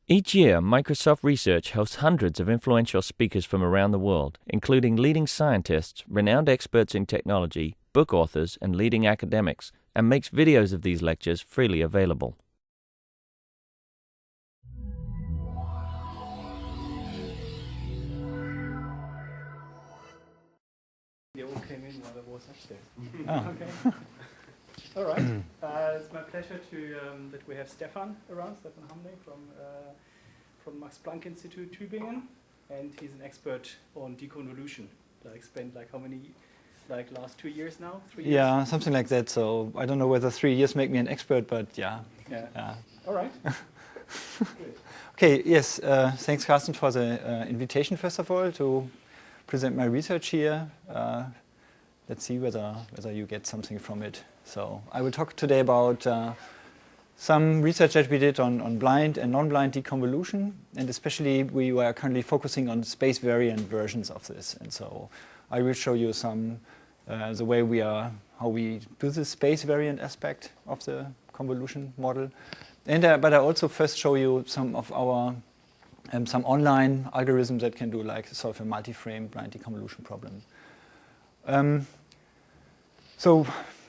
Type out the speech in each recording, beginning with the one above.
Each year, Microsoft Research hosts hundreds of influential speakers from around the world, including leading scientists, renowned experts in technology, book authors, and leading academics, and makes videos of these lectures freely available. They all came in while I was upstairs. Okay. All right. It's my pleasure that we have Stefan around, Stefan Hamle from Max Planck Institute Tübingen, and he's an expert on deconvolution. Like spent like how many, like last 2 years now, 3 years? Yeah, something like that. So I don't know whether 3 years make me an expert, but yeah. Yeah. All right. Good. Okay. Yes. Thanks, Carsten, for the invitation. First of all, to present my research here. Let's see whether you get something from it. So I will talk today about some research that we did on blind and non-blind deconvolution, and especially we were currently focusing on space-variant versions of this. And so I will show you some the way how we do the space-variant aspect of the convolution model, and but I also first show you some of our some online algorithms that can do like solve a multi-frame blind deconvolution problem.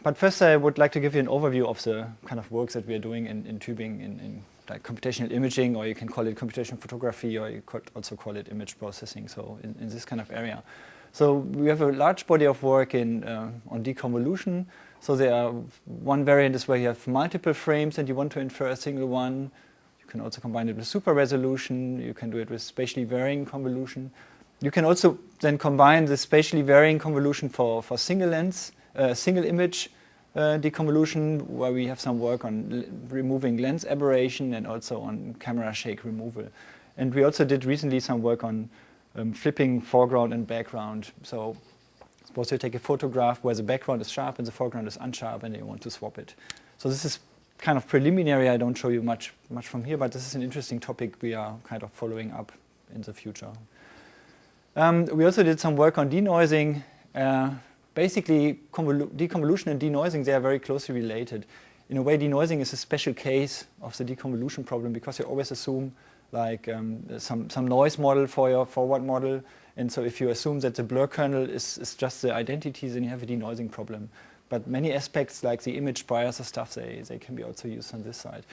But first I would like to give you an overview of the kind of works that we are doing in Tübingen in like computational imaging, or you can call it computational photography, or you could also call it image processing, so in this kind of area. So we have a large body of work on deconvolution. So one variant is where you have multiple frames and you want to infer a single one. You can also combine it with super resolution. You can do it with spatially varying convolution. You can also then combine the spatially varying convolution for single image deconvolution, where we have some work on removing lens aberration and also on camera shake removal. And we also did recently some work on flipping foreground and background. So suppose you take a photograph where the background is sharp and the foreground is unsharp, and you want to swap it. So this is kind of preliminary. I don't show you much from here, but this is an interesting topic we are kind of following up in the future. We also did some work on denoising. Basically, deconvolution and denoising, they are very closely related. In a way, denoising is a special case of the deconvolution problem, because you always assume like some noise model for your forward model. And so if you assume that the blur kernel is just the identity, then you have a denoising problem. But many aspects like the image bias or stuff, they can be also used on this side.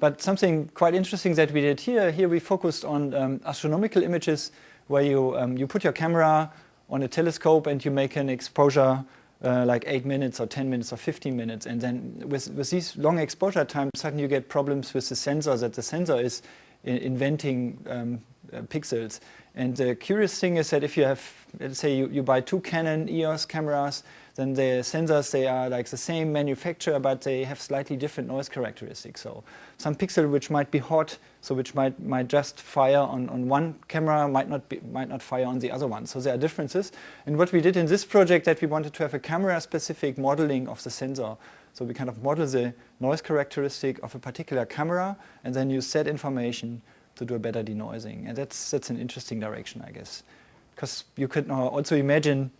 But something quite interesting that we did here we focused on astronomical images, where you put your camera on a telescope and you make an exposure like 8 minutes or 10 minutes or 15 minutes. And then with these long exposure times, suddenly you get problems with the sensor, that the sensor is inventing pixels. And the curious thing is that if you have, let's say you buy 2 Canon EOS cameras, then the sensors, they are like the same manufacturer, but they have slightly different noise characteristics. So some pixel which might be hot, so which might just fire on one camera, might not fire on the other one. So there are differences. And what we did in this project, that we wanted to have a camera-specific modeling of the sensor. So we kind of model the noise characteristic of a particular camera, and then use that information to do a better denoising. And that's an interesting direction, I guess. Because you could also imagine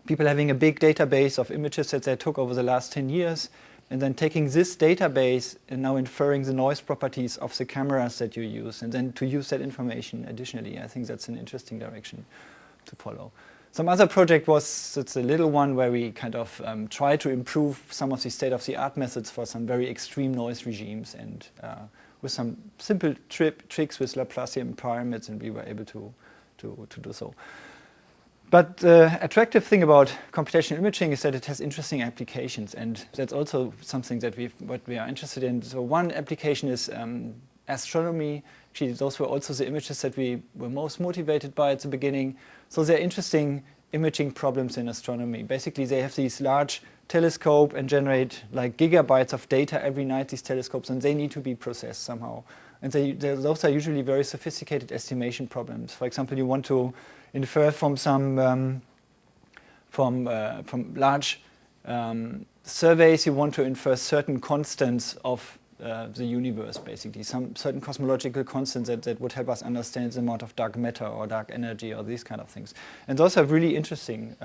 people having a big database of images that they took over the last 10 years, and then taking this database and now inferring the noise properties of the cameras that you use, and then to use that information additionally. I think that's an interesting direction to follow. Some other project it's a little one where we kind of try to improve some of the state-of-the-art methods for some very extreme noise regimes, and with some simple tricks with Laplacian pyramids, and we were able to do so. But the attractive thing about computational imaging is that it has interesting applications, and that's also something that what we are interested in. So one application is astronomy. Actually, those were also the images that we were most motivated by at the beginning. So they're interesting imaging problems in astronomy. Basically, they have these large telescopes and generate like gigabytes of data every night, these telescopes, and they need to be processed somehow. And those are usually very sophisticated estimation problems. For example, you want to infer from some from large surveys, you want to infer certain constants of the universe, basically some certain cosmological constants that would help us understand the amount of dark matter or dark energy or these kind of things. And those are really interesting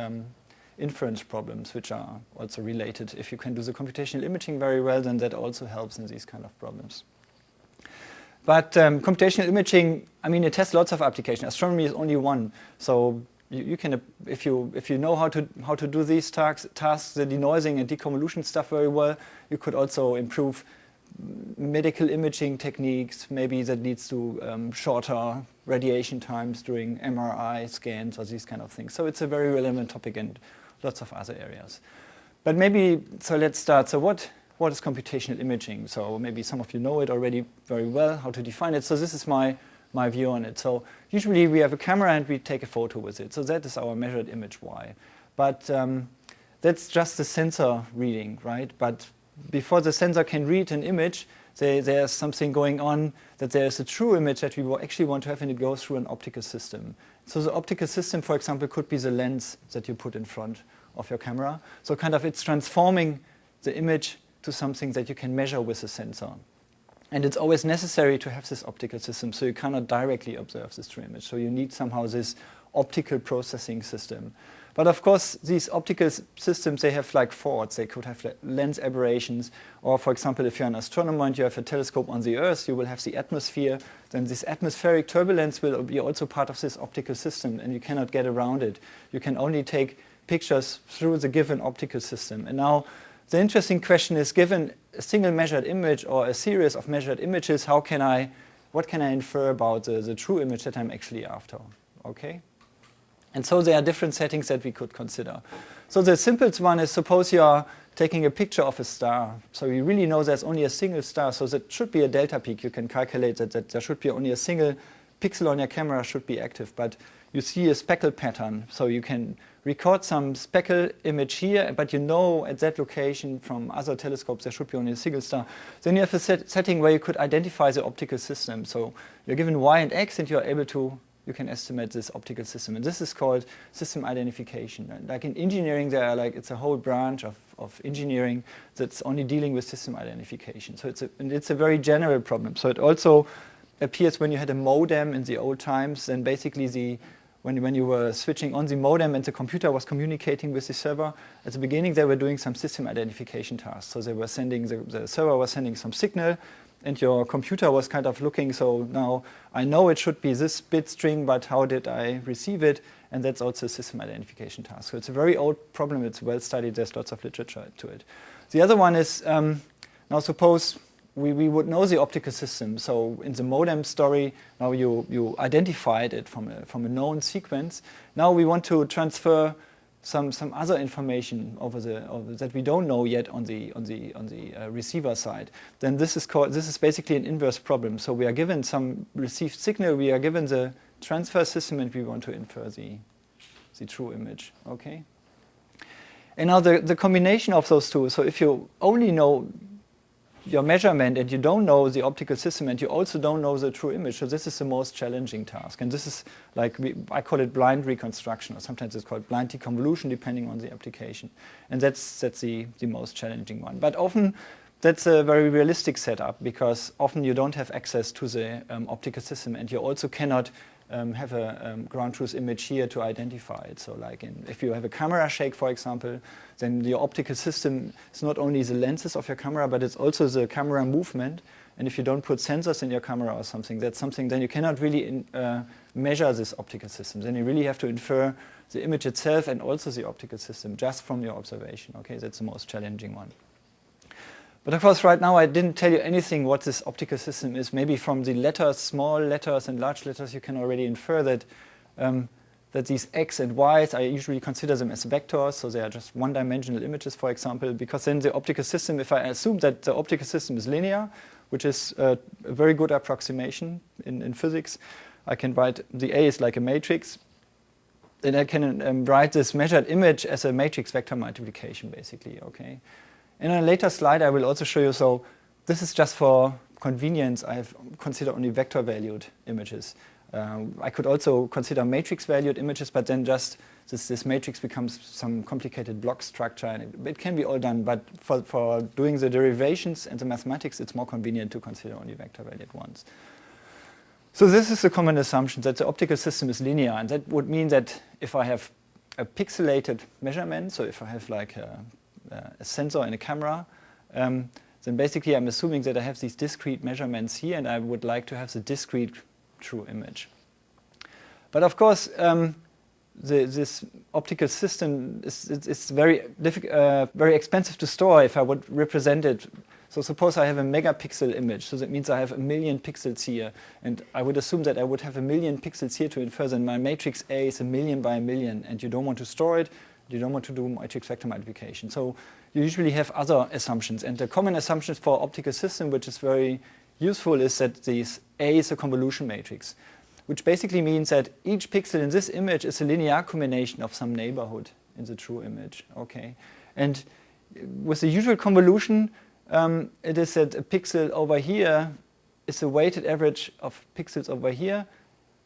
inference problems, which are also related. If you can do the computational imaging very well, then that also helps in these kind of problems. But computational imaging, I mean, it has lots of applications. Astronomy is only one. So you can, if you know how to do these tasks, the denoising and deconvolution stuff very well, you could also improve medical imaging techniques. Maybe that leads to shorter radiation times during MRI scans or these kind of things. So it's a very relevant topic in lots of other areas. But maybe, so let's start. So what is computational imaging? So maybe some of you know it already very well, how to define it. So this is my view on it. So usually we have a camera and we take a photo with it. So that is our measured image Y. But that's just the sensor reading, right? But before the sensor can read an image, there's something going on, that there's a true image that we actually want to have, and it goes through an optical system. So the optical system, for example, could be the lens that you put in front of your camera. So kind of it's transforming the image to something that you can measure with a sensor. And it's always necessary to have this optical system, so you cannot directly observe this true image. So you need somehow this optical processing system. But of course, these optical systems, they have like faults. They could have like lens aberrations. Or for example, if you're an astronomer and you have a telescope on the Earth, you will have the atmosphere. Then this atmospheric turbulence will be also part of this optical system, and you cannot get around it. You can only take pictures through the given optical system. And now the interesting question is, given a single measured image or a series of measured images, what can I infer about the true image that I'm actually after? Okay? And so there are different settings that we could consider. So the simplest one is, suppose you are taking a picture of a star. So you really know there's only a single star, so that should be a delta peak. You can calculate that there should be only a single pixel on your camera should be active. But you see a speckle pattern, so you can record some speckle image here, but you know at that location from other telescopes there should be only a single star. Then you have a setting where you could identify the optical system. So you're given Y and X, and you're able to, you can estimate this optical system. And this is called system identification. And like in engineering, there are it's a whole branch of engineering that's only dealing with system identification. So it's a very general problem. So it also appears when you had a modem in the old times, then basically when you were switching on the modem and the computer was communicating with the server, at the beginning they were doing some system identification tasks. So they were sending, the server was sending some signal, and your computer was kind of looking, so now I know it should be this bit string, but how did I receive it? And that's also a system identification task. So it's a very old problem, it's well studied, there's lots of literature to it. The other one is, now suppose we would know the optical system. So in the modem story, now you identified it from a known sequence. Now we want to transfer some other information over that we don't know yet on the receiver side. Then this is basically an inverse problem. So we are given some received signal, we are given the transfer system, and we want to infer the true image. Okay. And now the combination of those two. So if you only know your measurement and you don't know the optical system and you also don't know the true image, so this is the most challenging task. And this is like, I call it blind reconstruction, or sometimes it's called blind deconvolution, depending on the application. And that's the most challenging one. But often that's a very realistic setup, because often you don't have access to the optical system, and you also cannot have a ground truth image here to identify it. So like if you have a camera shake, for example, then your optical system is not only the lenses of your camera, but it's also the camera movement. And if you don't put sensors in your camera or something, then you cannot really measure this optical system. Then you really have to infer the image itself and also the optical system just from your observation. Okay, that's the most challenging one. But of course, right now I didn't tell you anything what this optical system is. Maybe from the letters, small letters and large letters, you can already infer that that these X and Y's, I usually consider them as vectors, so they are just one-dimensional images, for example, because then the optical system, if I assume that the optical system is linear, which is a very good approximation in physics, I can write the A is like a matrix, then I can write this measured image as a matrix vector multiplication, basically, okay? In a later slide, I will also show you, so this is just for convenience, I have considered only vector-valued images. I could also consider matrix-valued images, but then just this matrix becomes some complicated block structure, and it can be all done, but for doing the derivations and the mathematics, it's more convenient to consider only vector-valued ones. So this is a common assumption, that the optical system is linear, and that would mean that if I have a pixelated measurement, so if I have like a sensor in a camera, then then basically I'm assuming that I have these discrete measurements here, and I would like to have the discrete true image. But of course, this optical system is very expensive to store if I would represent it. So suppose I have a megapixel image, so that means I have 1 million pixels here, and I would assume that I would have 1 million pixels here to infer that my matrix A is 1 million by 1 million, and you don't want to store it, you don't want to do matrix vector multiplication. So you usually have other assumptions, and the common assumptions for optical system, which is very useful, is that this A is a convolution matrix, which basically means that each pixel in this image is a linear combination of some neighborhood in the true image. Okay, and with the usual convolution, it is that a pixel over here is a weighted average of pixels over here,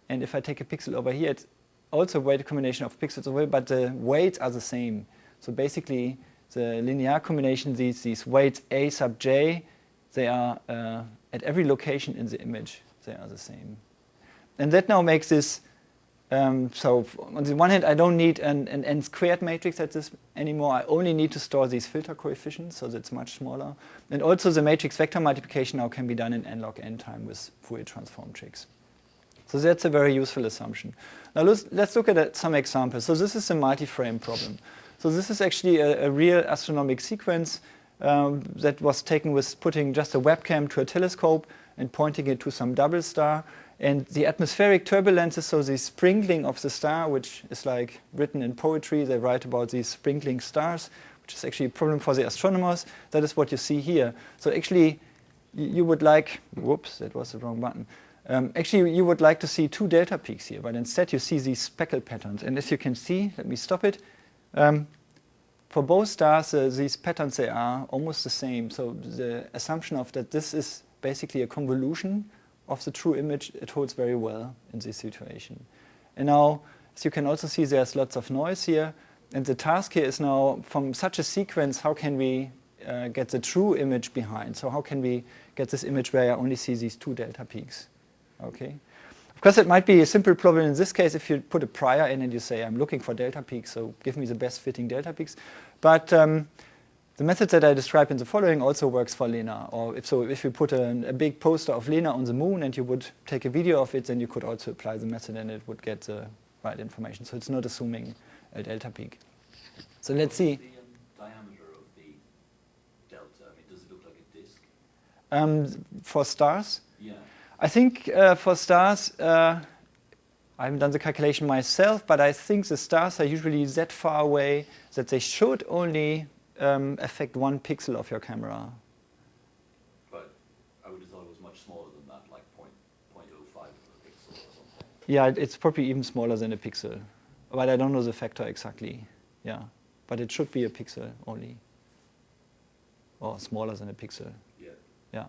and if I take a pixel over here, it's also a weighted combination of pixels over here, but the weights are the same. So basically, the linear combination, these weights A sub j, they are at every location in the image, they are the same. And that now makes this, so on the one hand, I don't need an n squared matrix at this anymore. I only need to store these filter coefficients, so that's much smaller. And also the matrix vector multiplication now can be done in n log n time with Fourier transform tricks. So that's a very useful assumption. Now let's look at some examples. So this is a multi-frame problem. So this is actually a real astronomical sequence that was taken with putting just a webcam to a telescope and pointing it to some double star. And the atmospheric turbulences, so the sprinkling of the star, which is like written in poetry, they write about these sprinkling stars, which is actually a problem for the astronomers. That is what you see here. So actually, you would like, whoops, that was the wrong button. Actually, you would like to see 2 delta peaks here, but instead you see these speckle patterns. And as you can see, let me stop it. For both stars, these patterns, they are almost the same. So the assumption of that this is basically a convolution of the true image, it holds very well in this situation. And now, as you can also see, there's lots of noise here. And the task here is now, from such a sequence, how can we get the true image behind? So how can we get this image where I only see these 2 delta peaks? Okay. Of course, it might be a simple problem in this case if you put a prior in and you say, I'm looking for delta peaks, so give me the best fitting delta peaks. But the method that I described in the following also works for Lena. Or if you put a big poster of Lena on the moon and you would take a video of it, then you could also apply the method and it would get the right information. So it's not assuming a delta peak. So let's see. What's the diameter of the delta? I mean, does it look like a disk? For stars? Yeah. I think for stars, I haven't done the calculation myself, but I think the stars are usually that far away that they should only affect 1 pixel of your camera. But I would have thought it was much smaller than that, like 0.05 of a pixel or something. Yeah, it's probably even smaller than a pixel. But I don't know the factor exactly. Yeah, but it should be a pixel only. Or smaller than a pixel. Yeah. Yeah.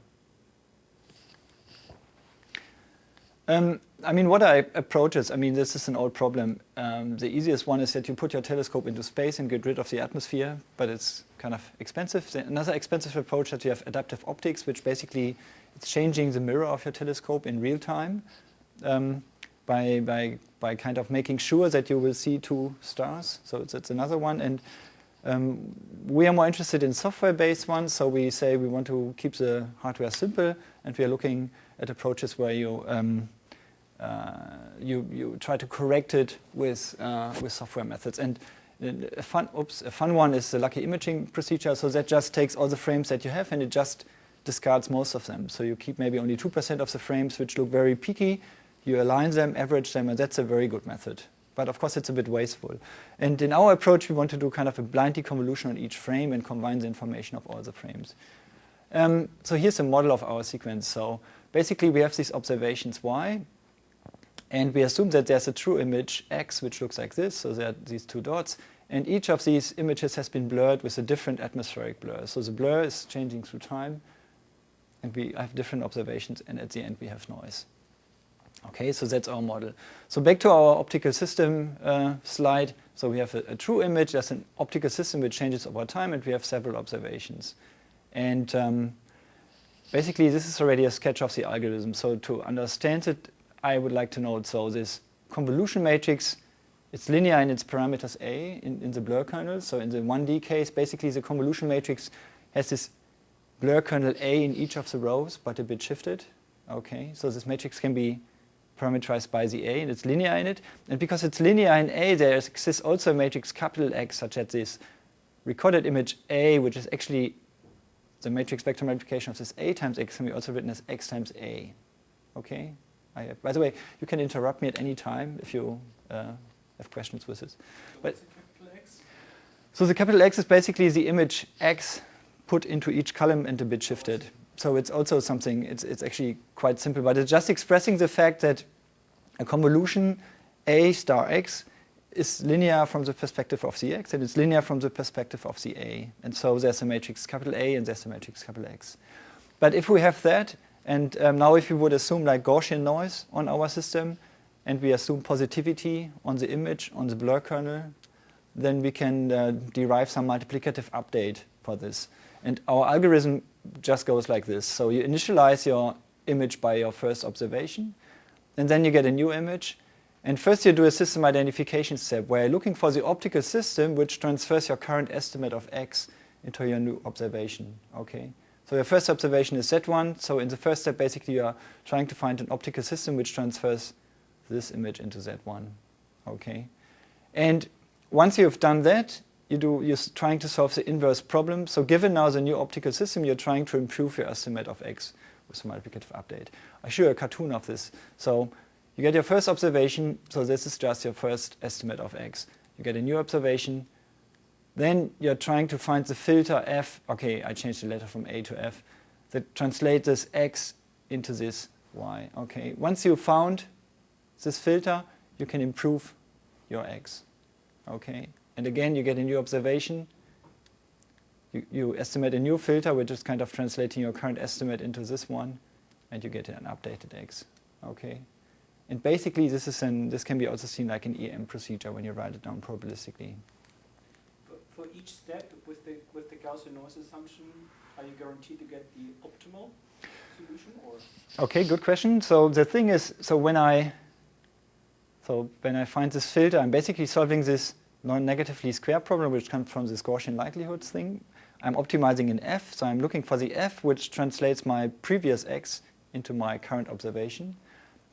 I mean, what are approaches? I mean, this is an old problem. The easiest one is that you put your telescope into space and get rid of the atmosphere, but it's kind of expensive. Another expensive approach is that you have adaptive optics, which basically it's changing the mirror of your telescope in real time by kind of making sure that you will see 2 stars. So that's another one. And we are more interested in software-based ones. So we say we want to keep the hardware simple, and we are looking at approaches where you try to correct it with software methods. And a fun one is the lucky imaging procedure. So that just takes all the frames that you have and it just discards most of them. So you keep maybe only 2% of the frames which look very peaky. You align them, average them, and that's a very good method. But of course, it's a bit wasteful. And in our approach, we want to do kind of a blind deconvolution on each frame and combine the information of all the frames. So here's a model of our sequence. So basically, we have these observations Y. And we assume that there's a true image X, which looks like this. So there are these 2 dots. And each of these images has been blurred with a different atmospheric blur. So the blur is changing through time. And we have different observations. And at the end, we have noise. Okay, so that's our model. So back to our optical system slide. So we have a true image. There's an optical system which changes over time. And we have several observations. And basically, this is already a sketch of the algorithm. So to understand it, I would like to note, so this convolution matrix, it's linear in its parameters A in the blur kernel. So in the 1D case, basically the convolution matrix has this blur kernel A in each of the rows, but a bit shifted. Okay, so this matrix can be parameterized by the A, and it's linear in it. And because it's linear in A, there exists also a matrix capital X, such that this recorded image A, which is actually the matrix vector multiplication of this A times X, can be also written as X times A. Okay? By the way, you can interrupt me at any time if you have questions with this. But what's a capital X? so the capital X is basically the image X put into each column and a bit shifted. So it's also something, it's actually quite simple, but it's just expressing the fact that a convolution A star X is linear from the perspective of the X, and it's linear from the perspective of the A. And so there's a matrix capital A and there's a matrix capital X. But if we have that, and now if we would assume like Gaussian noise on our system, and we assume positivity on the image, on the blur kernel, then we can derive some multiplicative update for this. And our algorithm just goes like this. So you initialize your image by your first observation, and then you get a new image. And first you do a system identification step where you're looking for the optical system which transfers your current estimate of X into your new observation. Okay? So your first observation is Z1. So in the first step, basically, you are trying to find an optical system which transfers this image into Z1. Okay? And once you've done that, you're trying to solve the inverse problem. So given now the new optical system, you're trying to improve your estimate of X with a multiplicative update. I show you a cartoon of this. So you get your first observation. So this is just your first estimate of X. You get a new observation. Then you're trying to find the filter F. OK, I changed the letter from A to F. That translates this X into this Y. OK, once you found this filter, you can improve your X. OK. And again, you get a new observation. You estimate a new filter, which is kind of translating your current estimate into this one, and you get an updated X. Okay. And basically, this can be also seen like an EM procedure when you write it down probabilistically. For each step with the Gaussian noise assumption, are you guaranteed to get the optimal solution, or? Okay, good question. So the thing is, when I find this filter, I'm basically solving this non-negatively square problem, which comes from this Gaussian likelihoods thing. I'm optimizing in F, so I'm looking for the F, which translates my previous X into my current observation.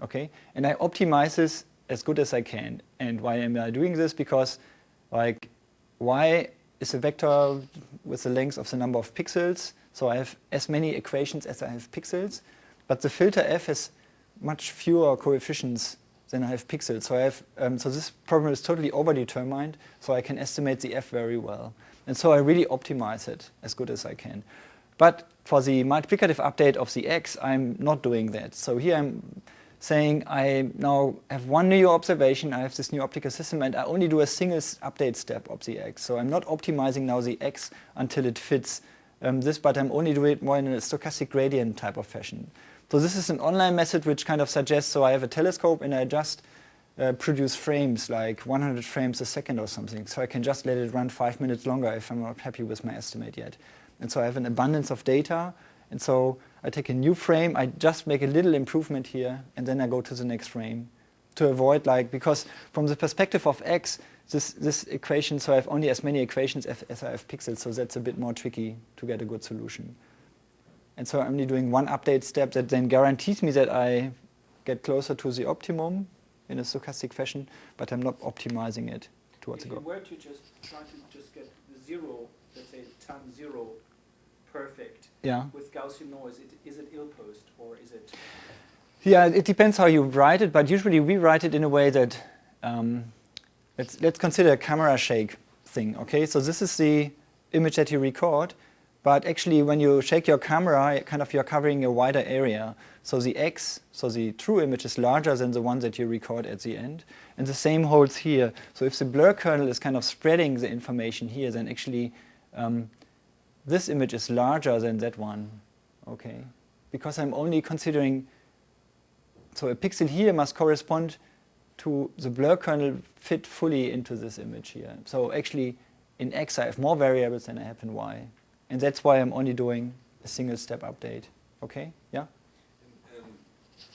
Okay, and I optimize this as good as I can. And why am I doing this? Because, like, Y is a vector with the length of the number of pixels. So I have as many equations as I have pixels. But the filter F has much fewer coefficients than I have pixels. So I have so this problem is totally overdetermined. So I can estimate the F very well. And so I really optimize it as good as I can. But for the multiplicative update of the X, I'm not doing that. So here I'm saying I now have one new observation, I have this new optical system, and I only do a single update step of the X. So I'm not optimizing now the X until it fits this, but I'm only doing it more in a stochastic gradient type of fashion. So this is an online method which kind of suggests, so I have a telescope and I just produce frames, like 100 frames a second or something. So I can just let it run 5 minutes longer if I'm not happy with my estimate yet. And so I have an abundance of data. And so I take a new frame, I just make a little improvement here, and then I go to the next frame to avoid, like, because from the perspective of X, this equation, so I have only as many equations as I have pixels, so that's a bit more tricky to get a good solution. And so I'm only doing one update step that then guarantees me that I get closer to the optimum in a stochastic fashion, but I'm not optimizing it towards the goal. If you were to just try to just get the zero, let's say time zero, perfect. Yeah. With Gaussian noise, is it ill-posed or is it? Yeah, it depends how you write it, but usually we write it in a way that let's consider a camera shake thing. Okay, so this is the image that you record, but actually when you shake your camera, you're covering a wider area. So the X, so the true image is larger than the one that you record at the end, and the same holds here. So if the blur kernel is kind of spreading the information here, then actually this image is larger than that one, okay? Because I'm only considering, so a pixel here must correspond to the blur kernel fit fully into this image here. So actually, in X, I have more variables than I have in Y. And that's why I'm only doing a single step update, okay? Yeah?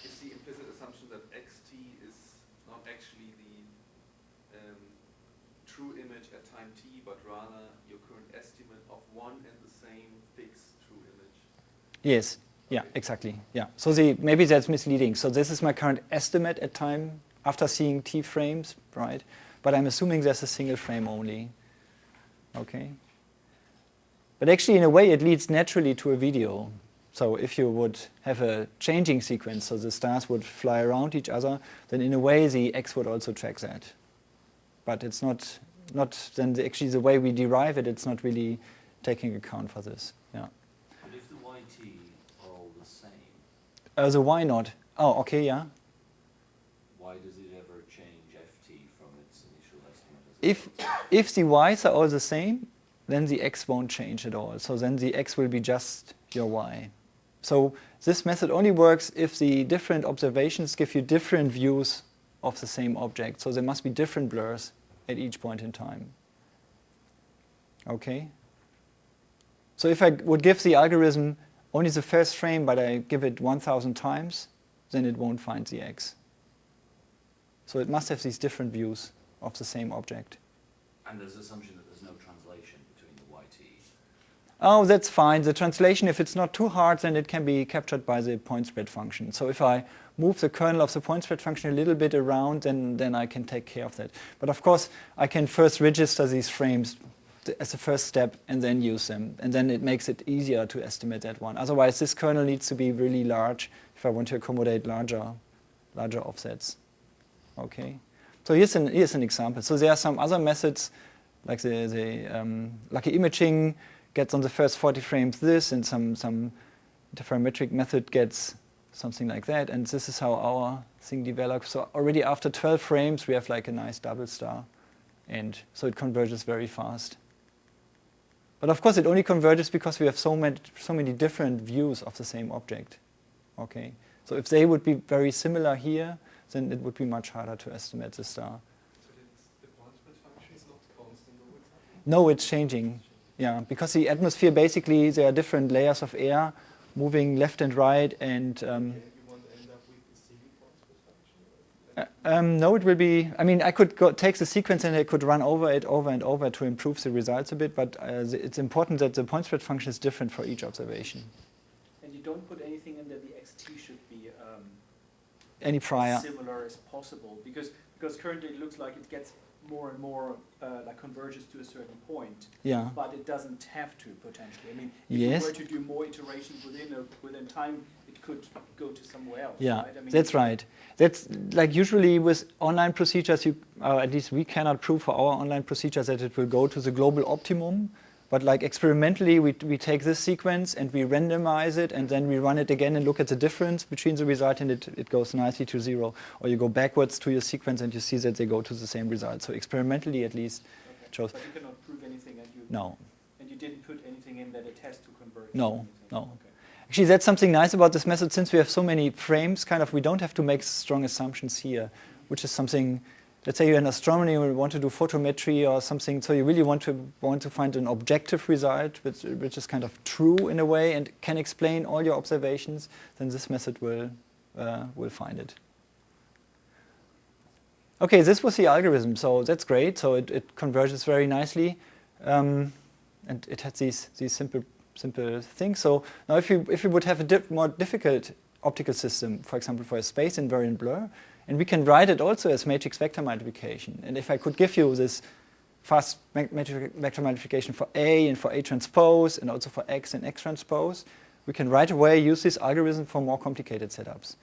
Is the implicit assumption that xt is not actually the true image at time t, but rather your current estimate of one and the same fixed true image? Yes. Yeah, exactly. Yeah. So maybe that's misleading. So this is my current estimate at time after seeing t frames, right? But I'm assuming there's a single frame only. Okay. But actually, in a way, it leads naturally to a video. So if you would have a changing sequence, so the stars would fly around each other, then in a way the x would also track that. But it's not then actually the way we derive it, it's not really taking account for this. Yeah. But if the yt are all the same, The y not? Oh, okay, yeah. why does it ever change ft from its initial estimate? If the y's are all the same, then the x won't change at all. So then the x will be just your y. So this method only works if the different observations give you different views of the same object. So there must be different blurs at each point in time. Okay? So if I would give the algorithm only the first frame, but I give it 1,000 times, then it won't find the x. So it must have these different views of the same object. And there's the assumption that there's no translation between the yt. Oh, that's fine. The translation, if it's not too hard, then it can be captured by the point spread function. So if I move the kernel of the point spread function a little bit around, then I can take care of that. But of course, I can first register these frames as a first step and then use them. And then it makes it easier to estimate that one. Otherwise, this kernel needs to be really large if I want to accommodate larger offsets. Okay. So here's an example. So there are some other methods, like the lucky imaging gets on the first 40 frames this, and some interferometric method gets something like that. And this is how our thing develops. So already after 12 frames, we have like a nice double star. And so it converges very fast. But of course, it only converges because we have so many different views of the same object. Okay. So if they would be very similar here, then it would be much harder to estimate the star. So the point spread function is not constant over time? No, it's changing. Yeah, because the atmosphere, basically, there are different layers of air moving left and right. And You want to end up with the single point spread function? no, it will be, I mean, I could take the sequence and I could run over it over and over to improve the results a bit. But it's important that the point spread function is different for each observation. And you don't put anything in that the xt should be Any prior. as similar as possible, because currently it looks like it gets more and more like converges to a certain point. Yeah. But it doesn't have to potentially. I mean, if Yes. you were to do more iterations within time, it could go to somewhere else. Yeah, right? I mean, that's right. That's like usually with online procedures, at least we cannot prove for our online procedures that it will go to the global optimum. But like experimentally, we take this sequence and we randomize it, and then we run it again and look at the difference between the result, and it goes nicely to 0. Or you go backwards to your sequence and you see that they go to the same result. So experimentally, at least, it shows. But you cannot prove anything, and you No. And you didn't put anything in that it has to converge. No, or anything. no. Okay. Actually, that's something nice about this method. Since we have so many frames, we don't have to make strong assumptions here, which is something. Let's say you're in astronomy, you want to do photometry or something, so you really want to find an objective result, which is kind of true in a way and can explain all your observations. Then this method will find it. Okay, this was the algorithm, so that's great. So it converges very nicely, and it had these simple things. So now, if you would have a more difficult optical system, for example, for a space-invariant blur. And we can write it also as matrix vector multiplication. And if I could give you this fast matrix vector multiplication for A and for A transpose, and also for X and X transpose, we can right away use this algorithm for more complicated setups.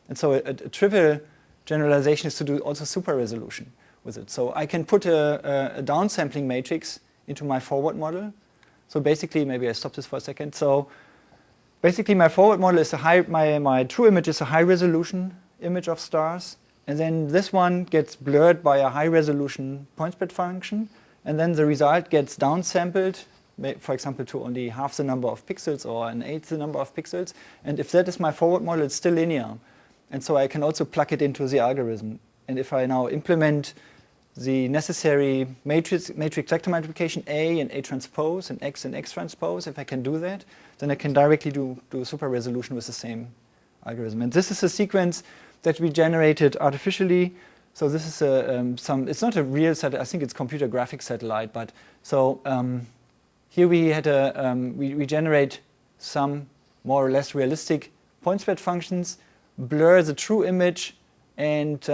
And so a trivial generalization is to do also super resolution with it. So I can put a downsampling matrix into my forward model. So basically, maybe I stop this for a second. So basically, my forward model is my true image is a high resolution image of stars, and then this one gets blurred by a high resolution point spread function, and then the result gets downsampled, for example, to only half the number of pixels or an eighth the number of pixels. And if that is my forward model, it's still linear. And so I can also plug it into the algorithm. And if I now implement the necessary matrix vector multiplication A and A transpose and X transpose, if I can do that, then I can directly do super resolution with the same algorithm. And this is a sequence that we generated artificially. So this is it's not a real satellite, I think it's computer graphics satellite, but so here we had we generate some more or less realistic point spread functions, blur the true image, and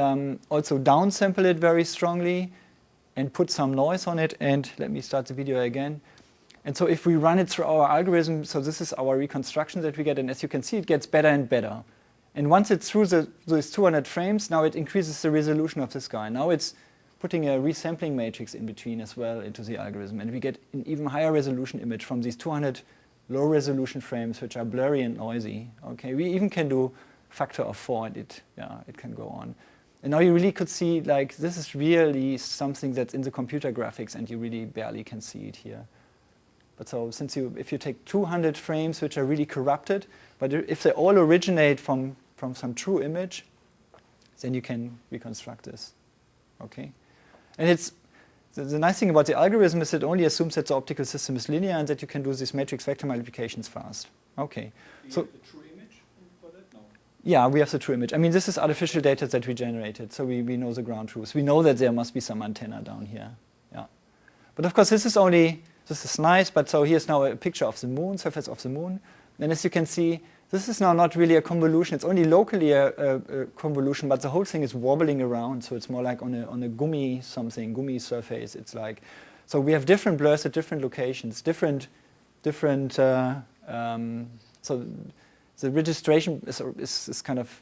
also downsample it very strongly, and put some noise on it. And let me start the video again. And so if we run it through our algorithm, so this is our reconstruction that we get, and as you can see, it gets better and better. And once it's through those 200 frames, now it increases the resolution of this guy. Now it's putting a resampling matrix in between as well into the algorithm, and we get an even higher resolution image from these 200 low resolution frames, which are blurry and noisy. Okay, we even can do factor of 4, and it can go on. And now you really could see, like, this is really something that's in the computer graphics, and you really barely can see it here. But so if you take 200 frames which are really corrupted, but if they all originate from some true image, then you can reconstruct this. Okay, and it's the nice thing about the algorithm is it only assumes that the optical system is linear and that you can do these matrix vector multiplications fast. Okay, do you have the true image for that? No. Yeah, we have the true image. I mean, this is artificial data that we generated, so we know the ground truth. We know that there must be some antenna down here. Yeah, but of course this is nice, but so here's now a picture of the moon, surface of the moon. And as you can see, this is now not really a convolution. It's only locally a convolution, but the whole thing is wobbling around. So it's more like on a gummy surface. It's like, so we have different blurs at different locations, different. So the registration is kind of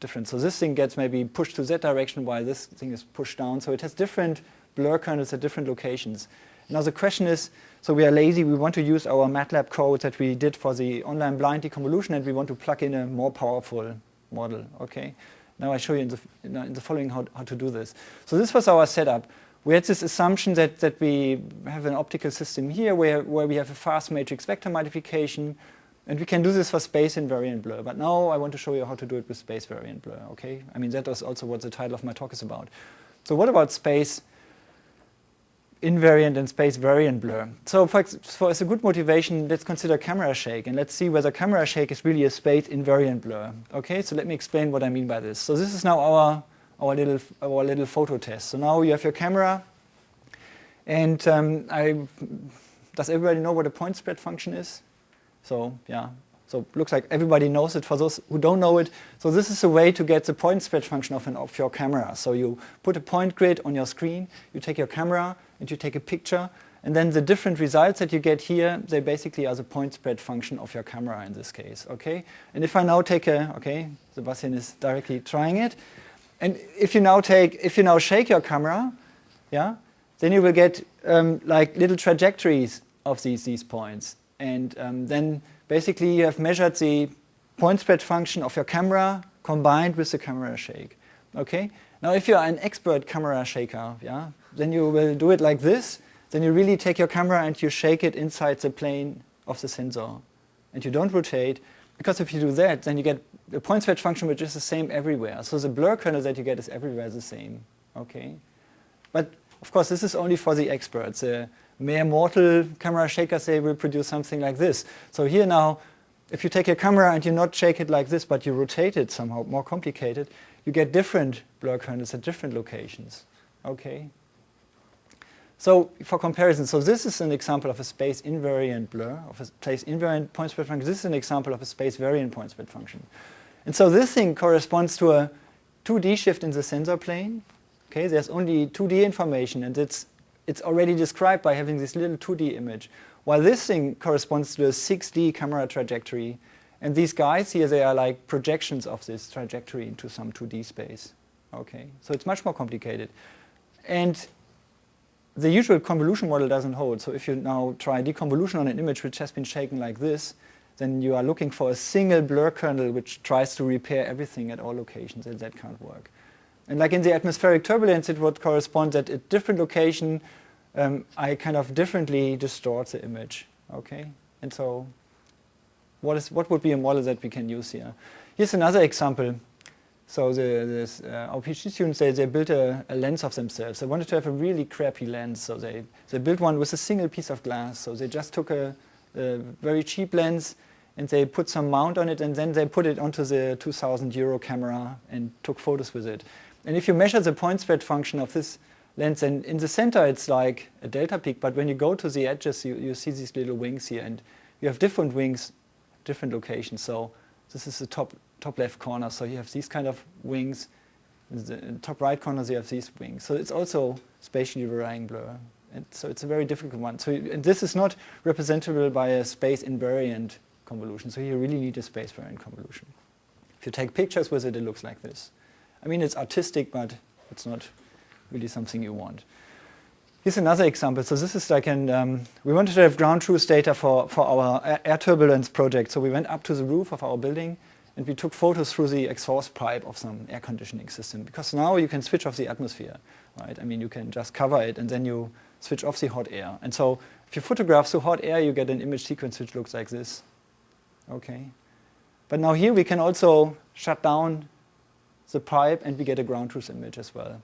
different. So this thing gets maybe pushed to that direction while this thing is pushed down. So it has different blur kernels at different locations. Now the question is, so we are lazy, we want to use our MATLAB code that we did for the online blind deconvolution, and we want to plug in a more powerful model. Okay. Now I show you in the following how to do this. So this was our setup. We had this assumption that we have an optical system here where we have a fast matrix vector multiplication, and we can do this for space-invariant blur. But now I want to show you how to do it with space-variant blur. Okay. I mean, that was also what the title of my talk is about. So what about space-invariant and space-variant blur? So as a good motivation, let's consider camera shake, and let's see whether camera shake is really a space-invariant blur. Okay, so let me explain what I mean by this. So this is now our little photo test. So now you have your camera, and does everybody know what a point spread function is? So yeah, so looks like everybody knows it. For those who don't know it, so this is a way to get the point spread function of your camera. So you put a point grid on your screen, you take your camera, and you take a picture, and then the different results that you get here, they basically are the point spread function of your camera in this case. Okay, and if I now take Sebastian is directly trying it, and if you now shake your camera, yeah, then you will get like little trajectories of these points. And then basically you have measured the point spread function of your camera combined with the camera shake. Okay? Now if you are an expert camera shaker, yeah, then you will do it like this. Then you really take your camera and you shake it inside the plane of the sensor. And you don't rotate, because if you do that, then you get a point spread function which is the same everywhere. So the blur kernel that you get is everywhere the same. Okay? But of course this is only for the experts. Mere mortal camera shakers, they will produce something like this. So here now, if you take your camera and you not shake it like this, but you rotate it somehow more complicated, you get different blur kernels at different locations. Okay. So for comparison, so this is an example of a space-invariant blur, of a space-invariant point spread function. This is an example of a space-variant point spread function. And so this thing corresponds to a 2D shift in the sensor plane. Okay, there's only 2D information, and it's already described by having this little 2D image, while this thing corresponds to a 6D camera trajectory. And these guys here, they are like projections of this trajectory into some 2D space. Okay, so it's much more complicated. And the usual convolution model doesn't hold. So if you now try deconvolution on an image which has been shaken like this, then you are looking for a single blur kernel which tries to repair everything at all locations, and that can't work. And like in the atmospheric turbulence, it would correspond that at different location, I kind of differently distort the image. Okay, and so what would be a model that we can use here? Here's another example. So our PhD students, they built a lens of themselves. They wanted to have a really crappy lens, so they built one with a single piece of glass. So they just took a very cheap lens, and they put some mount on it, and then they put it onto the €2,000 camera and took photos with it. And if you measure the point spread function of this lens, then in the center it's like a delta peak, but when you go to the edges, you see these little wings here, and you have different wings different locations. So this is the top left corner. So you have these kind of wings. In the top right corner, you have these wings. So it's also spatially varying blur. And so it's a very difficult one. So and this is not representable by a space-invariant convolution. So you really need a space-variant convolution. If you take pictures with it, it looks like this. I mean, it's artistic, but it's not really something you want. Here's another example. So this is like we wanted to have ground truth data for our air turbulence project. So we went up to the roof of our building, and we took photos through the exhaust pipe of some air conditioning system. Because now you can switch off the atmosphere, right? I mean, you can just cover it, and then you switch off the hot air. And so if you photograph through hot air, you get an image sequence which looks like this. Okay. But now here we can also shut down the pipe, and we get a ground truth image as well.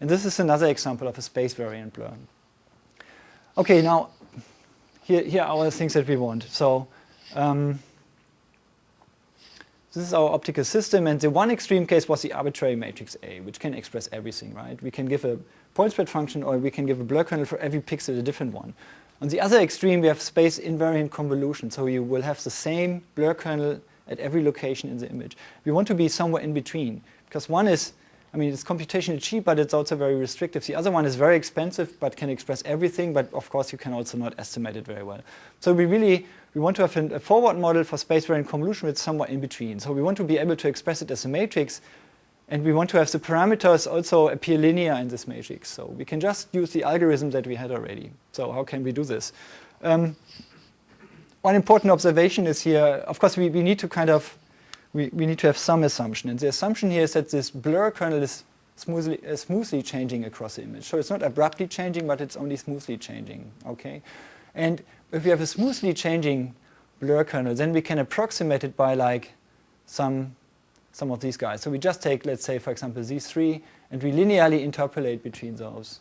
And this is another example of a space-variant blur. Okay, now here are the things that we want. So this is our optical system, and the one extreme case was the arbitrary matrix A, which can express everything, right? We can give a point spread function, or we can give a blur kernel for every pixel, a different one. On the other extreme, we have space-invariant convolution, so you will have the same blur kernel at every location in the image. We want to be somewhere in between, because one is, I mean, it's computationally cheap, but it's also very restrictive. The other one is very expensive, but can express everything, but of course you can also not estimate it very well. So we want to have a forward model for space-variant convolution with somewhere in between. So we want to be able to express it as a matrix, and we want to have the parameters also appear linear in this matrix. So we can just use the algorithm that we had already. So how can we do this? One important observation is here, of course, we need to kind of we need to have some assumption. And the assumption here is that this blur kernel is smoothly changing across the image. So it's not abruptly changing, but it's only smoothly changing. Okay? And if we have a smoothly changing blur kernel, then we can approximate it by like some of these guys. So we just take, let's say, for example, these three, and we linearly interpolate between those.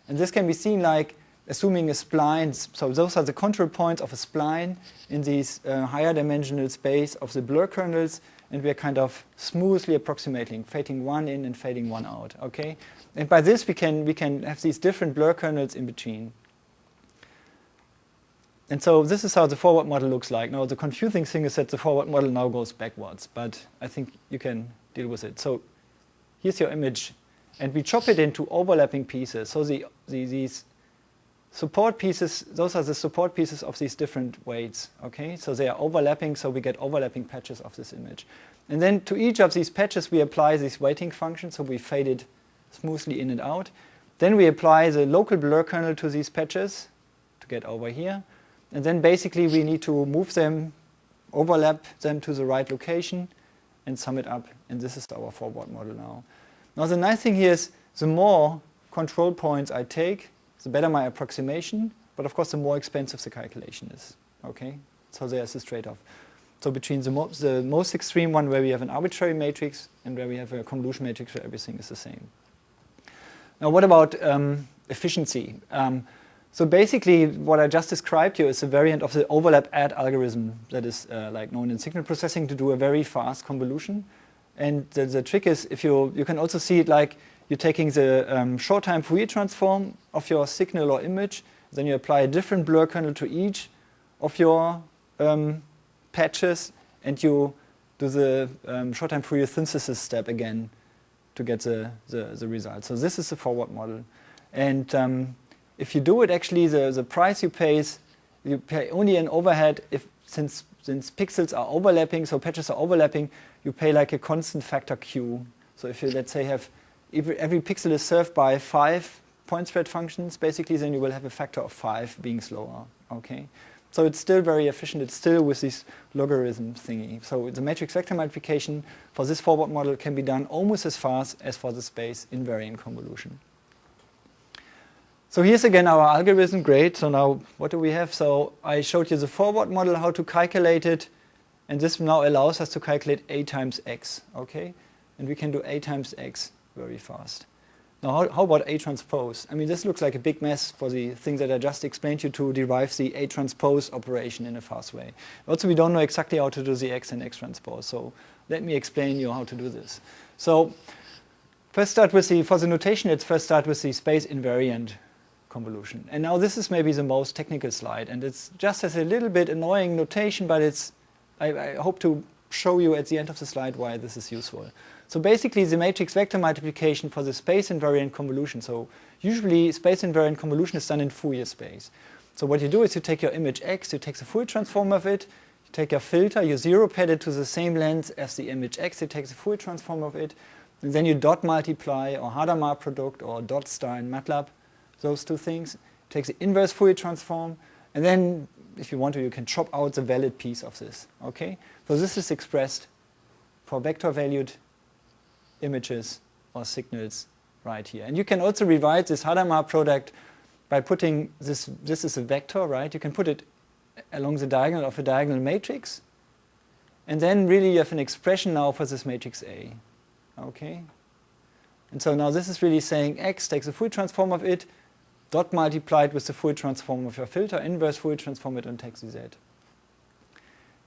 And this can be seen like assuming a spline. So those are the control points of a spline in these higher dimensional space of the blur kernels, and we're kind of smoothly approximating, fading one in and fading one out. Okay, and by this we can have these different blur kernels in between. And so this is how the forward model looks like. Now the confusing thing is that the forward model now goes backwards, but I think you can deal with it. So here's your image, and we chop it into overlapping pieces. So these support pieces, those are the support pieces of these different weights. Okay, so they are overlapping, so we get overlapping patches of this image. And then to each of these patches we apply this weighting function, so we fade it smoothly in and out. Then we apply the local blur kernel to these patches to get over here. And then basically we need to move them, overlap them to the right location, and sum it up. And this is our forward model now. Now the nice thing here is the more control points I take, the better my approximation. But of course the more expensive the calculation is. Okay, so there's this trade-off. So between the most extreme one where we have an arbitrary matrix and where we have a convolution matrix where everything is the same. Now what about efficiency? So basically, what I just described here is a variant of the overlap add algorithm that is like known in signal processing to do a very fast convolution. And the trick is, if you can also see it like you're taking the short-time Fourier transform of your signal or image, then you apply a different blur kernel to each of your patches, and you do the short-time Fourier synthesis step again to get the result. So this is the forward model. And if you do it, actually, the price you pay is you pay only an overhead if since pixels are overlapping, so patches are overlapping, you pay like a constant factor Q. So if you, let's say, have every pixel is served by 5 point spread functions, basically, then you will have a factor of 5 being slower. Okay, so it's still very efficient. It's still with this logarithm thingy. So the matrix vector multiplication for this forward model can be done almost as fast as for the space-invariant convolution. So here's again our algorithm. Great. So now what do we have? So I showed you the forward model, how to calculate it. And this now allows us to calculate A times X. Okay? And we can do A times X very fast. Now how about A transpose? I mean, this looks like a big mess for the thing that I just explained to you to derive the A transpose operation in a fast way. Also, we don't know exactly how to do the X and X transpose. So let me explain you how to do this. So first start with for the notation, let's first start with the space-invariant convolution. And now this is maybe the most technical slide, and it's just has a little bit annoying notation, but it's I hope to show you at the end of the slide why this is useful. So basically the matrix vector multiplication for the space-invariant convolution. So usually space-invariant convolution is done in Fourier space. So what you do is you take your image x, you take the Fourier transform of it, you take your filter, you zero pad it to the same length as the image x, you take the Fourier transform of it, and then you dot multiply or Hadamard product or dot star in MATLAB, those two things. Take the inverse Fourier transform, and then if you want to, you can chop out the valid piece of this. Okay? So this is expressed for vector-valued images or signals right here. And you can also rewrite this Hadamard product by putting this is a vector, right? You can put it along the diagonal of a diagonal matrix. And then really you have an expression now for this matrix A. Okay? And so now this is really saying x takes the Fourier transform of it, dot multiplied with the Fourier transform of your filter, inverse Fourier transform it, and takes the z.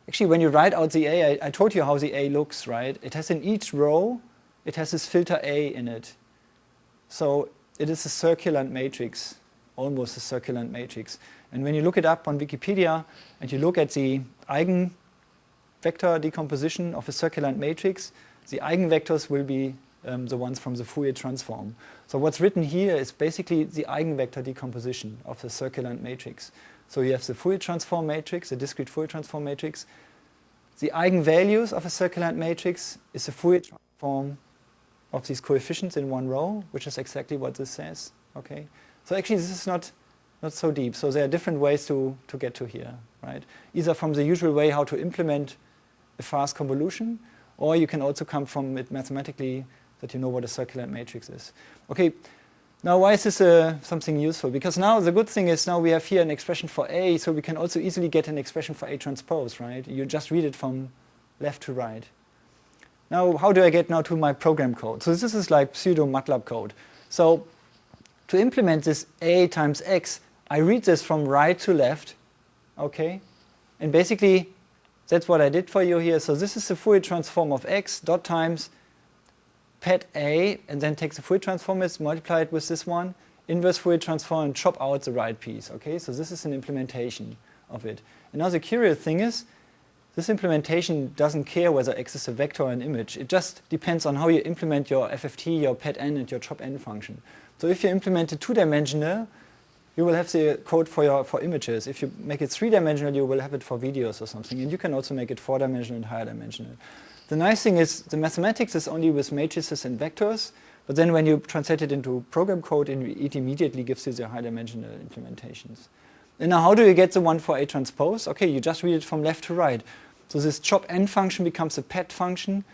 Actually, when you write out the A, I told you how the A looks, right? It has in each row, it has this filter A in it. So it is a circulant matrix, almost a circulant matrix. And when you look it up on Wikipedia and you look at the eigenvector decomposition of a circulant matrix, the eigenvectors will be the ones from the Fourier transform. So what's written here is basically the eigenvector decomposition of the circulant matrix. So you have the Fourier transform matrix, the discrete Fourier transform matrix. The eigenvalues of a circulant matrix is the Fourier transform of these coefficients in one row, which is exactly what this says. Okay. So actually this is not so deep. So there are different ways to get to here, right? Either from the usual way how to implement a fast convolution, or you can also come from it mathematically that you know what a circulant matrix is. Okay, now why is this something useful? Because now the good thing is now we have here an expression for A, so we can also easily get an expression for A transpose, right? You just read it from left to right. Now, how do I get now to my program code? So this is like pseudo MATLAB code. So to implement this A times X, I read this from right to left, okay? And basically, that's what I did for you here. So this is the Fourier transform of X dot times pad A, and then take the Fourier transform, is multiply it with this one, inverse Fourier transform, and chop out the right piece, okay? So this is an implementation of it. And now the curious thing is, this implementation doesn't care whether X is a vector or an image. It just depends on how you implement your FFT, your pad n, and your chop n function. So if you implement it two-dimensional, you will have the code for images. If you make it three-dimensional, you will have it for videos or something. And you can also make it four-dimensional and higher dimensional. The nice thing is the mathematics is only with matrices and vectors. But then when you translate it into program code, it immediately gives you the high-dimensional implementations. And now how do you get the one for A transpose? Okay, you just read it from left to right. So this chop n function becomes a pad function.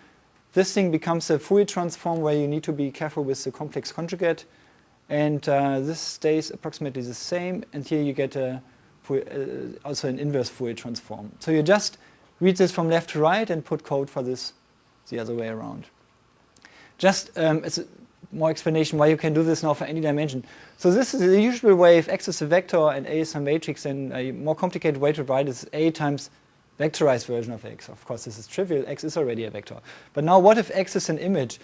This thing becomes a Fourier transform where you need to be careful with the complex conjugate. And this stays approximately the same. And here you get also an inverse Fourier transform. So you just read this from left to right and put code for this the other way around. Just as more explanation why you can do this now for any dimension. So this is the usual way. If X is a vector and A is a matrix, then a more complicated way to write is A times vectorized version of X. Of course, this is trivial. X is already a vector. But now what if X is an image?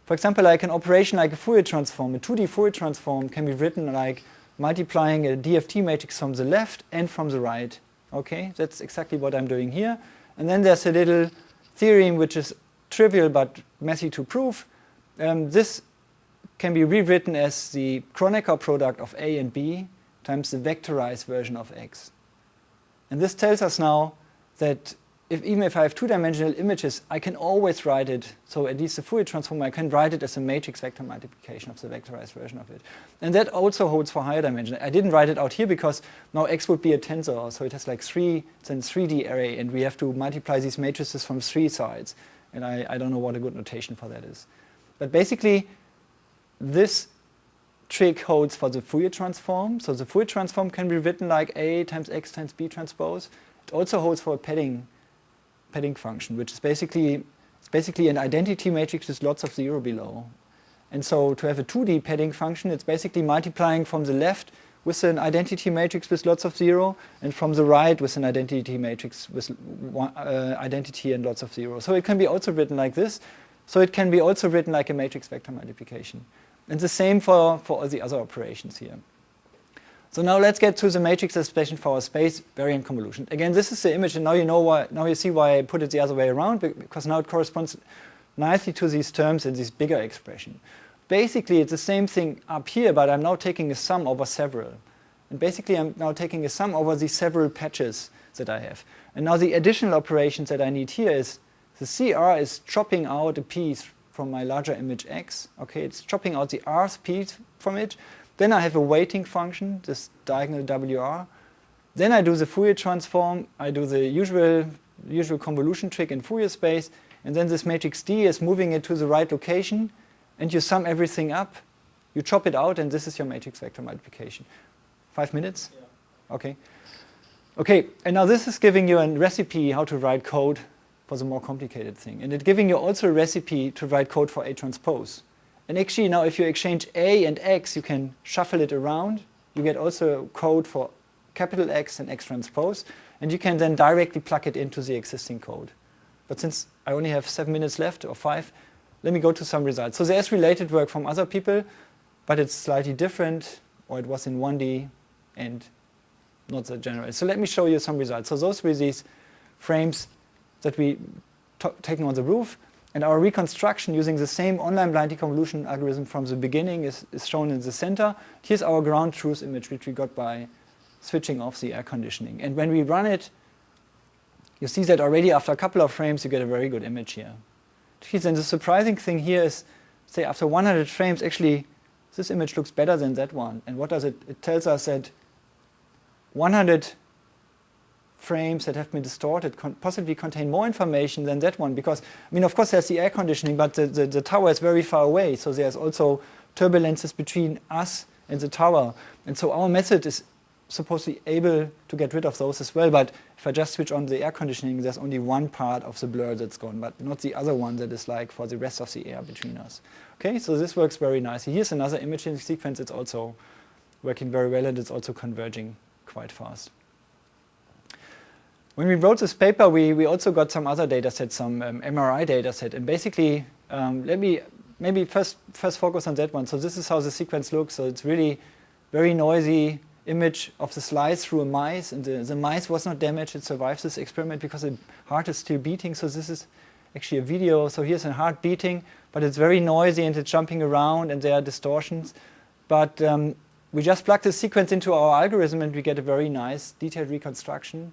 For example, like an operation like a Fourier transform, a 2D Fourier transform can be written like multiplying a DFT matrix from the left and from the right. Okay, that's exactly what I'm doing here. And then there's a little theorem which is trivial but messy to prove. This can be rewritten as the Kronecker product of A and B times the vectorized version of X. And this tells us now that even if I have two-dimensional images, I can always write it. So at least the Fourier transform, I can write it as a matrix vector multiplication of the vectorized version of it. And that also holds for higher dimension. I didn't write it out here because now X would be a tensor. So it has like it's a 3D array, and we have to multiply these matrices from three sides. And I don't know what a good notation for that is. But basically, this trick holds for the Fourier transform. So the Fourier transform can be written like A times X times B transpose. It also holds for a padding function, which is basically an identity matrix with lots of zero below. And so to have a 2D padding function, it's basically multiplying from the left with an identity matrix with lots of zero, and from the right with an identity matrix with identity and lots of zero. So it can be also written like this. So it can be also written like a matrix vector multiplication. And the same for all the other operations here. So now let's get to the matrix expression for our space-variant convolution. Again, this is the image, and now you know why. Now you see why I put it the other way around, because now it corresponds nicely to these terms in this bigger expression. Basically, it's the same thing up here, but I'm now taking a sum over several. And basically, I'm now taking a sum over these several patches that I have. And now the additional operations that I need here is the CR is chopping out a piece from my larger image X. Okay, it's chopping out the Rth piece from it. Then I have a weighting function, this diagonal WR. Then I do the Fourier transform. I do the usual convolution trick in Fourier space. And then this matrix D is moving it to the right location. And you sum everything up. You chop it out, and this is your matrix vector multiplication. 5 minutes? Yeah. Okay. Okay, and now this is giving you a recipe how to write code for the more complicated thing. And it's giving you also a recipe to write code for A transpose. And actually now if you exchange A and X, you can shuffle it around. You get also code for capital X and X transpose. And you can then directly plug it into the existing code. But since I only have 7 minutes left, or 5, let me go to some results. So there's related work from other people, but it's slightly different, or it was in 1D and not that general. So let me show you some results. So those were these frames that we taken on the roof. And our reconstruction using the same online blind deconvolution algorithm from the beginning is shown in the center. Here's our ground truth image, which we got by switching off the air conditioning. And when we run it, you see that already after a couple of frames, you get a very good image here. And the surprising thing here is, say, after 100 frames, actually, this image looks better than that one. And what does it? It tells us that 100 frames that have been distorted possibly contain more information than that one, because, I mean, of course there's the air conditioning, but the tower is very far away, so there's also turbulences between us and the tower. And so our method is supposed to be able to get rid of those as well, but if I just switch on the air conditioning, there's only one part of the blur that's gone, but not the other one that is like for the rest of the air between us. Okay, so this works very nicely. Here's another imaging sequence. It's also working very well, and it's also converging quite fast. When we wrote this paper, we also got some other data sets, some MRI data set. And basically, let me maybe first focus on that one. So this is how the sequence looks. So it's really very noisy image of the slice through a mice. And the mice was not damaged. It survives this experiment because the heart is still beating. So this is actually a video. So here's a heart beating, but it's very noisy and it's jumping around and there are distortions. But we just plug the sequence into our algorithm and we get a very nice detailed reconstruction,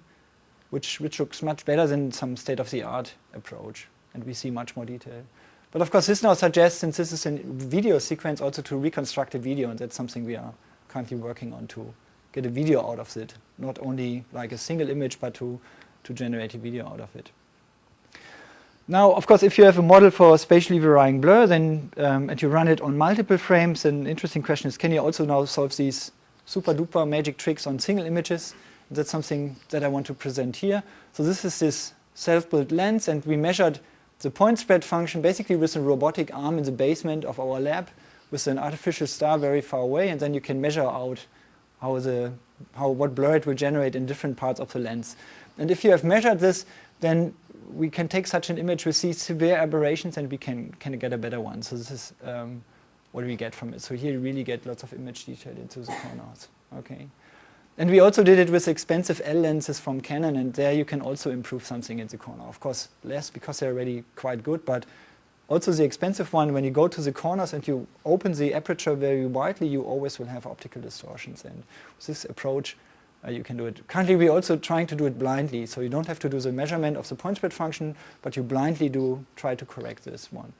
which looks much better than some state-of-the-art approach, and we see much more detail. But of course, this now suggests, since this is a video sequence, also to reconstruct a video, and that's something we are currently working on to get a video out of it, not only like a single image, but to generate a video out of it. Now, of course, if you have a model for spatially varying blur, then and you run it on multiple frames, then the interesting question is, can you also now solve these super-duper magic tricks on single images? That's something that I want to present here. So this is this self-built lens, and we measured the point spread function basically with a robotic arm in the basement of our lab with an artificial star very far away, and then you can measure out what blur it will generate in different parts of the lens. And if you have measured this, then we can take such an image with these severe aberrations and we can get a better one. So this is what we get from it. So here you really get lots of image detail into the corners. Okay. And we also did it with expensive L lenses from Canon, and there you can also improve something in the corner. Of course, less because they're already quite good, but also the expensive one, when you go to the corners and you open the aperture very widely, you always will have optical distortions. And with this approach, you can do it. Currently, we're also trying to do it blindly, so you don't have to do the measurement of the point spread function, but you blindly try to correct this one.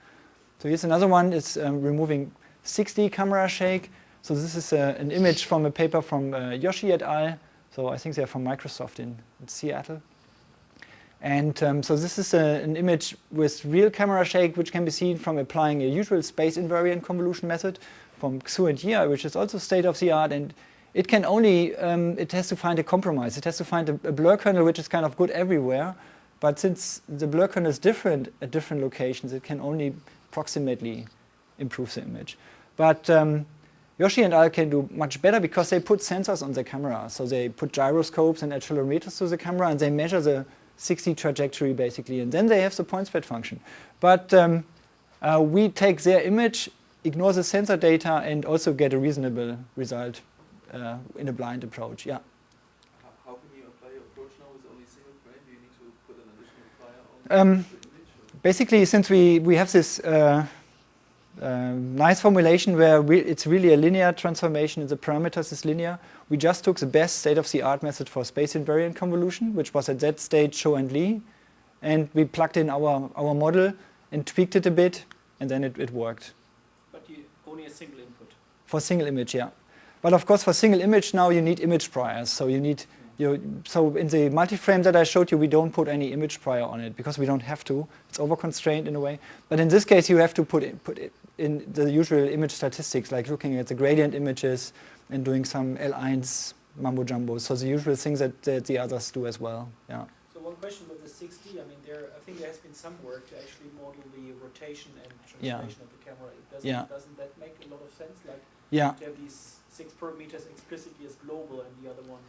So here's another one. It's removing 6D camera shake. So this is an image from a paper from Yoshi et al. So I think they're from Microsoft in Seattle. And so this is an image with real camera shake, which can be seen from applying a usual space-invariant convolution method from Xu and Jia, which is also state-of-the-art. And it can only, it has to find a compromise. It has to find a blur kernel which is kind of good everywhere. But since the blur kernel is different at different locations, it can only approximately improve the image. But Yoshi and I can do much better because they put sensors on the camera. So they put gyroscopes and accelerometers to the camera, and they measure the 6D trajectory, basically. And then they have the point spread function. But we take their image, ignore the sensor data, and also get a reasonable result in a blind approach. Yeah. How can you apply your approach now with only single frame? Do you need to put an additional prior on the image? Basically, since we have this nice formulation where it's really a linear transformation and the parameters is linear, we just took the best state-of-the-art method for space-invariant convolution, which was at that stage Cho and Lee, and we plugged in our model and tweaked it a bit, and then it worked. But only a single input? For single image, yeah. But of course, for single image now you need image priors, so you need so in the multi-frame that I showed you, we don't put any image prior on it because we don't have to. It's over-constrained in a way. But in this case, you have to put it in the usual image statistics, like looking at the gradient images and doing some L1 mumbo-jumbo. So the usual things that the others do as well. Yeah. So one question with the 6D, I mean, I think there has been some work to actually model the rotation and translation of the camera. Doesn't that make a lot of sense? Like to have these 6 parameters explicitly as global and the other one?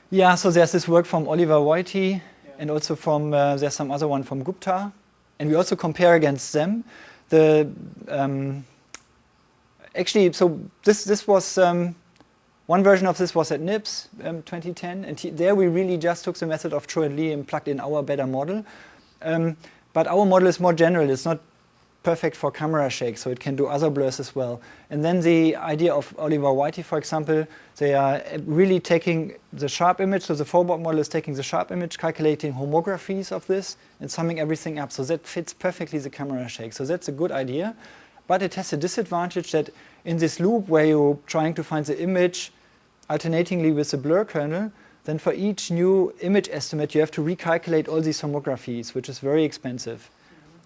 Yeah, so there's this work from Oliver Wojty and also from, there's some other one from Gupta. And we also compare against them. Actually, so this was, one version of this was at NIPS 2010. And there we really just took the method of Cho and Lee and plugged in our better model. But our model is more general. It's not perfect for camera shake, so it can do other blurs as well. And then the idea of Oliver Wojty, for example, they are really taking the sharp image, so the forward model is taking the sharp image, calculating homographies of this, and summing everything up. So that fits perfectly the camera shake. So that's a good idea. But it has a disadvantage that in this loop where you're trying to find the image alternatingly with the blur kernel, then for each new image estimate, you have to recalculate all these homographies, which is very expensive.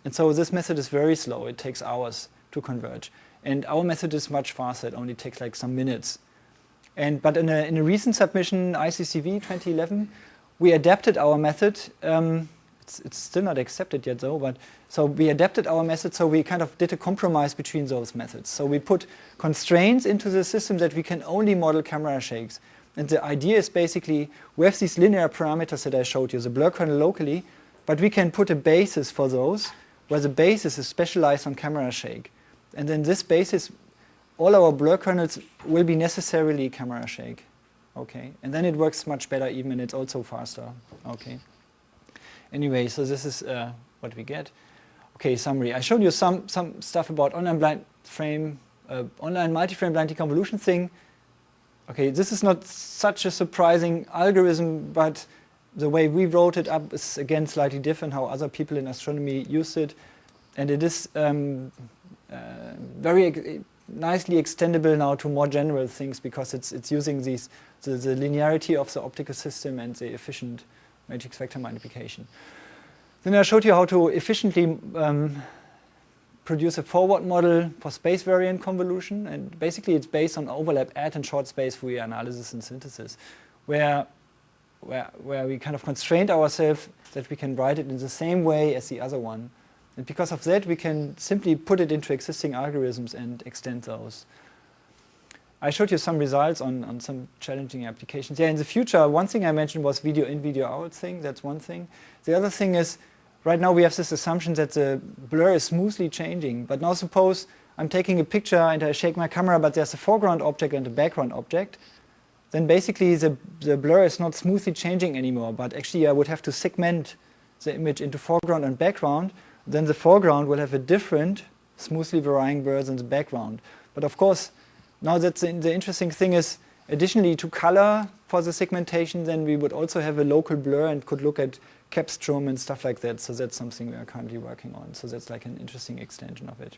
And so this method is very slow. It takes hours to converge. And our method is much faster. It only takes like some minutes. But in a recent submission, ICCV 2011, we adapted our method. It's still not accepted yet, though. But so we adapted our method. So we kind of did a compromise between those methods. So we put constraints into the system that we can only model camera shakes. And the idea is basically we have these linear parameters that I showed you, the blur kernel locally, but we can put a basis for those where the basis is specialized on camera shake. And then this basis, all our blur kernels will be necessarily camera shake. Okay, and then it works much better even, and it's also faster. Okay. Anyway, so this is what we get. Okay, summary. I showed you some stuff about online multi-frame blind deconvolution thing. Okay, this is not such a surprising algorithm, but the way we wrote it up is, again, slightly different how other people in astronomy used it. And it is very nicely extendable now to more general things because it's using the linearity of the optical system and the efficient matrix vector multiplication. Then I showed you how to efficiently produce a forward model for space-variant convolution. And basically, it's based on overlap at and short space Fourier analysis and synthesis, where we kind of constrained ourselves that we can write it in the same way as the other one. And because of that, we can simply put it into existing algorithms and extend those. I showed you some results on some challenging applications. Yeah, in the future, one thing I mentioned was video in, video out thing. That's one thing. The other thing is, right now we have this assumption that the blur is smoothly changing. But now suppose I'm taking a picture and I shake my camera, but there's a foreground object and a background object. Then basically the blur is not smoothly changing anymore, but actually I would have to segment the image into foreground and background. Then the foreground will have a different smoothly varying blur than the background. But of course, now that's the interesting thing is, additionally to color for the segmentation, then we would also have a local blur and could look at capstrom and stuff like that. So that's something we are currently working on. So that's like an interesting extension of it.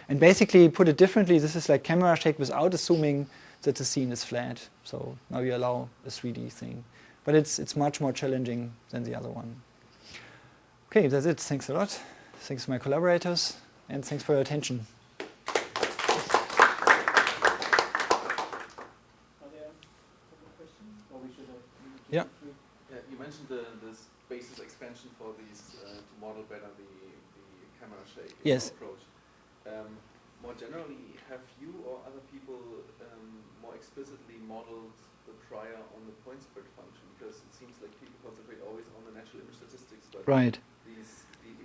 And basically, put it differently, this is like camera shake without assuming that the scene is flat. So now you allow a 3D thing. But it's much more challenging than the other one. Okay, that's it. Thanks a lot. Thanks to my collaborators. And thanks for your attention. Are there questions? Or we should have Yeah. Yeah, you mentioned the basis expansion for these to model better the camera shake approach. More generally, have you or other people more explicitly modeled the prior on the point spread function? Because it seems like people concentrate always on the natural image statistics, but right.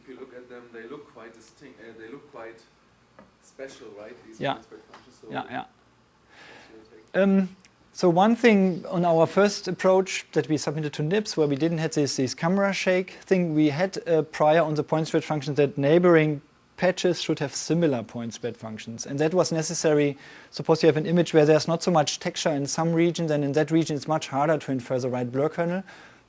If you look at them, they look quite distinct. They look quite special, right? These Yeah. point spread functions. So Yeah. what's your take? So one thing on our first approach that we submitted to NIPS, where we didn't have this camera shake thing, we had prior on the point spread function that neighboring patches should have similar point spread functions. And that was necessary. Suppose you have an image where there's not so much texture in some regions, and in that region it's much harder to infer the right blur kernel.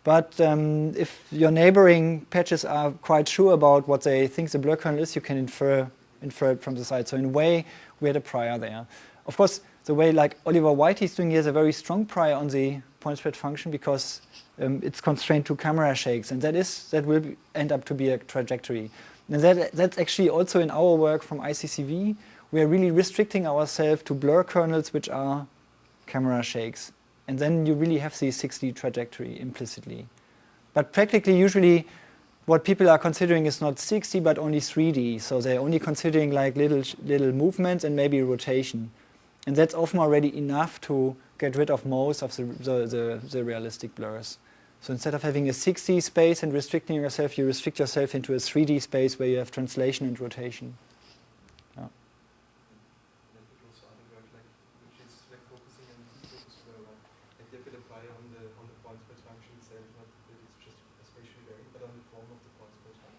But if your neighboring patches are quite sure about what they think the blur kernel is, you can infer it from the side. So in a way, we had a prior there. Of course, the way like Oliver White is doing, he has a very strong prior on the point spread function because it's constrained to camera shakes, and that will end up to be a trajectory. And that's actually also in our work from ICCV. We are really restricting ourselves to blur kernels which are camera shakes. And then you really have the 6D trajectory implicitly. But practically, usually, what people are considering is not 6D, but only 3D. So they're only considering like little movements and maybe rotation. And that's often already enough to get rid of most of the realistic blurs. So instead of having a 6D space and restricting yourself, you restrict yourself into a 3D space where you have translation and rotation. Yeah.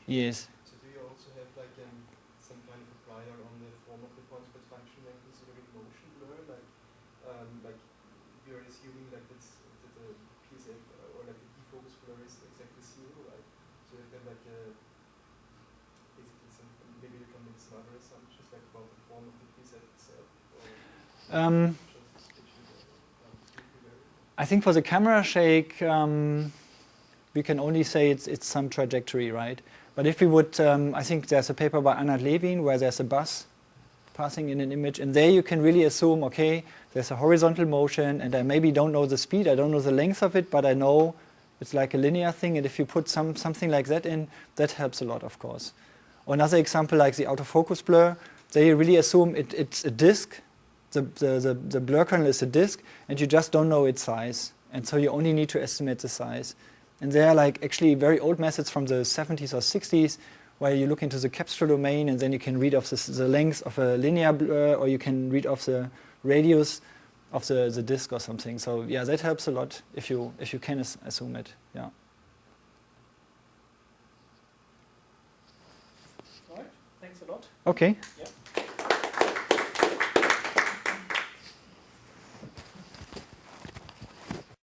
Yes. So do you also have like some kind of a prior on the form of the point spread function when considering motion blur? Like you're assuming like that the PSF or like the defocus blur is exactly zero, right? So you have like basically some, maybe you can make some other assumptions like about the form of the PSF itself. I think for the camera shake, we can only say it's some trajectory, right? But if we would, I think there's a paper by Anand Levin where there's a bus passing in an image, and there you can really assume, okay, there's a horizontal motion, and I maybe don't know the speed, I don't know the length of it, but I know it's like a linear thing, and if you put something like that in, that helps a lot, of course. Or another example, like the autofocus blur, there you really assume it's a disk, the blur kernel is a disk, and you just don't know its size, and so you only need to estimate the size. And there are like actually very old methods from the 70s or 60s where you look into the Capstro domain and then you can read off the length of a linear blur, or you can read off the radius of the disk or something. So yeah, that helps a lot if you can assume it. Yeah. All right. Thanks a lot. Okay.